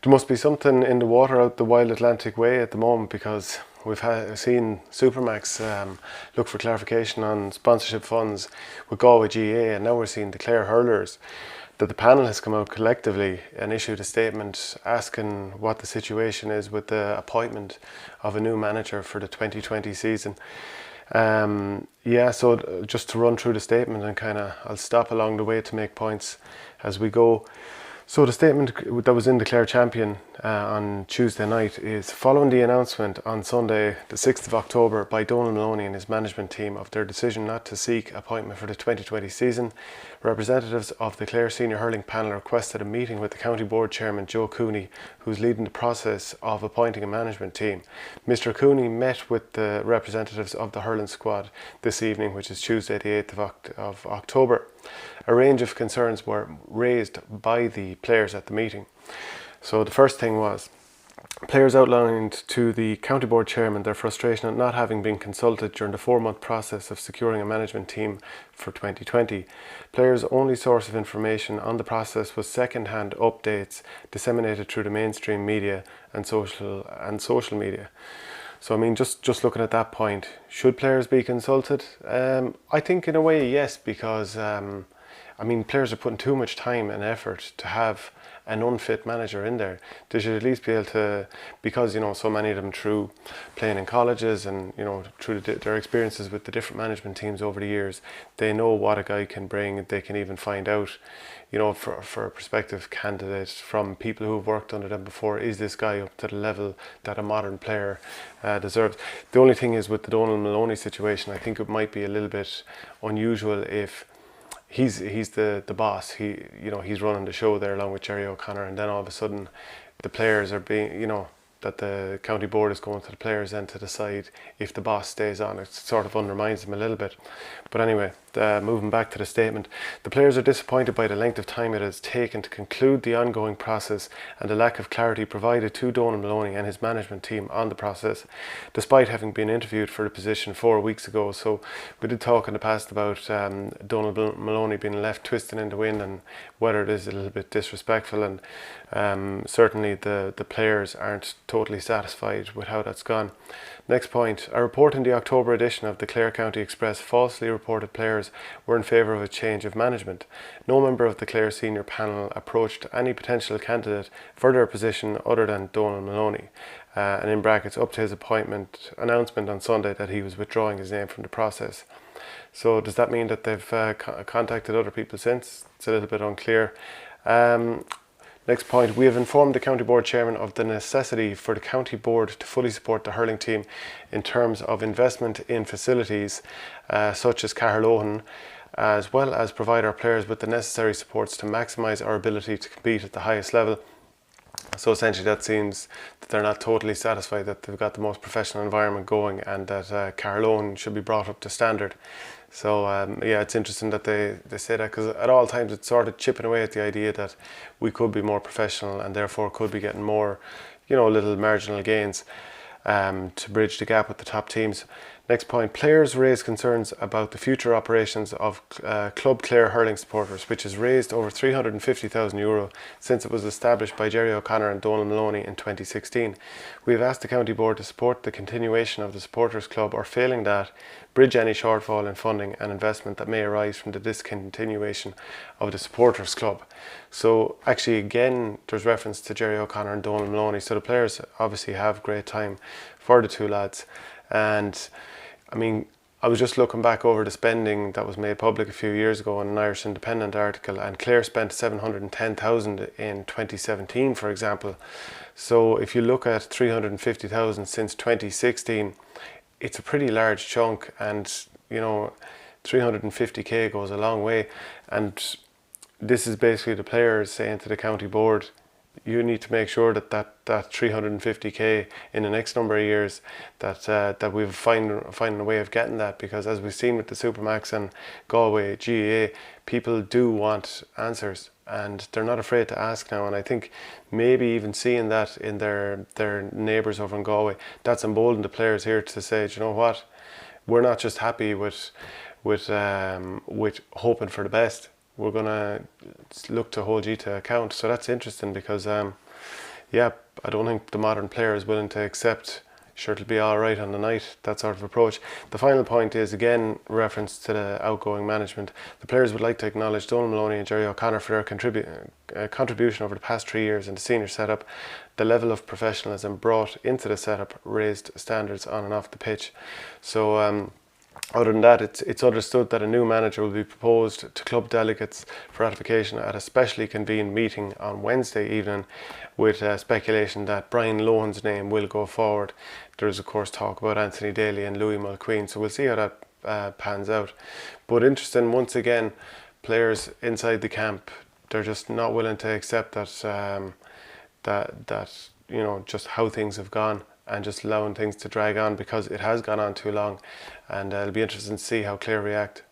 There must be something in the water out the Wild Atlantic way at the moment, because we've seen Supermax look for clarification on sponsorship funds with Galway GA, and now we're seeing the Clare hurlers. That the panel has come out collectively and issued a statement asking what the situation is with the appointment of a new manager for the 2020 season. So just to run through the statement, and I'll stop along the way to make points as we go. So the statement that was in the Clare Champion on Tuesday night is: following the announcement on Sunday the 6th of October by Donal Maloney and his management team of their decision not to seek appointment for the 2020 season, representatives of the Clare Senior Hurling Panel requested a meeting with the County Board Chairman Joe Cooney, who's leading the process of appointing a management team. Mr Cooney met with the representatives of the hurling squad this evening, which is Tuesday the 8th of October. A range of concerns were raised by the players at the meeting. So the first thing was, players outlined to the County Board Chairman their frustration at not having been consulted during the 4-month process of securing a management team for 2020. Players' only source of information on the process was second-hand updates disseminated through the mainstream media and social media. So I mean, just looking at that point, should players be consulted? I think in a way yes, because players are putting too much time and effort to have an unfit manager in there. They should at least be able to, because so many of them, through playing in colleges and through their experiences with the different management teams over the years, they know what a guy can bring. They can even find out, for a prospective candidate from people who have worked under them before, is this guy up to the level that a modern player deserves. The only thing is, with the Donal Maloney situation, I think it might be a little bit unusual if he's the boss. He's running the show there along with Jerry O'Connor, and then all of a sudden the players are being, that the county board is going to the players then to decide if the boss stays on. It sort of undermines them a little bit. But anyway, moving back to the statement, the players are disappointed by the length of time it has taken to conclude the ongoing process and the lack of clarity provided to Donal Maloney and his management team on the process, despite having been interviewed for the position 4 weeks ago. So we did talk in the past about Donal Maloney being left twisting in the wind, and whether it is a little bit disrespectful, and certainly the players aren't totally satisfied with how that's gone. Next point, a report in the October edition of the Clare County Express falsely reported players were in favour of a change of management. No member of the Clare senior panel approached any potential candidate for their position other than Donal Maloney, and in brackets, up to his announcement on Sunday that he was withdrawing his name from the process. So does that mean that they've contacted other people since? It's a little bit unclear. Next point, we have informed the County Board Chairman of the necessity for the County Board to fully support the hurling team in terms of investment in facilities such as Carlohan, as well as provide our players with the necessary supports to maximise our ability to compete at the highest level. So essentially that seems that they're not totally satisfied that they've got the most professional environment going, and that Carlohan should be brought up to standard. So it's interesting that they say that, because at all times it's sort of chipping away at the idea that we could be more professional and therefore could be getting more, little marginal gains to bridge the gap with the top teams. Next point, players raise concerns about the future operations of Club Clare Hurling Supporters, which has raised over €350,000 since it was established by Jerry O'Connor and Donal Maloney in 2016. We have asked the County Board to support the continuation of the Supporters Club, or failing that, bridge any shortfall in funding and investment that may arise from the discontinuation of the Supporters Club. So actually, again, there's reference to Jerry O'Connor and Donal Maloney. So the players obviously have great time for the two lads. And I was just looking back over the spending that was made public a few years ago in an Irish Independent article, and Clare spent 710,000 in 2017, for example. So if you look at 350,000 since 2016, it's a pretty large chunk, and 350k goes a long way. And this is basically the players saying to the county board, you need to make sure that 350k in the next number of years, that we've finding a way of getting that, because as we've seen with the Supermax and Galway GAA, people do want answers and they're not afraid to ask now. And I think maybe even seeing that in their neighbours over in Galway, that's emboldened the players here to say, do you know what, we're not just happy with hoping for the best. We're going to look to hold you to account. So that's interesting, because yeah, I don't think the modern player is willing to accept, sure, it'll be all right on the night, that sort of approach. The final point is, again, reference to the outgoing management. The players would like to acknowledge Donal Maloney and Jerry O'Connor for their contribution over the past 3 years in the senior setup. The level of professionalism brought into the setup raised standards on and off the pitch. So, other than that, it's understood that a new manager will be proposed to club delegates for ratification at a specially convened meeting on Wednesday evening, with speculation that Brian Lohan's name will go forward. There's of course talk about Anthony Daly and Louis Mulqueen, so we'll see how that pans out. But interesting, once again, players inside the camp, they're just not willing to accept that that just how things have gone, and just allowing things to drag on because it has gone on too long. And it'll be interesting to see how Clare react.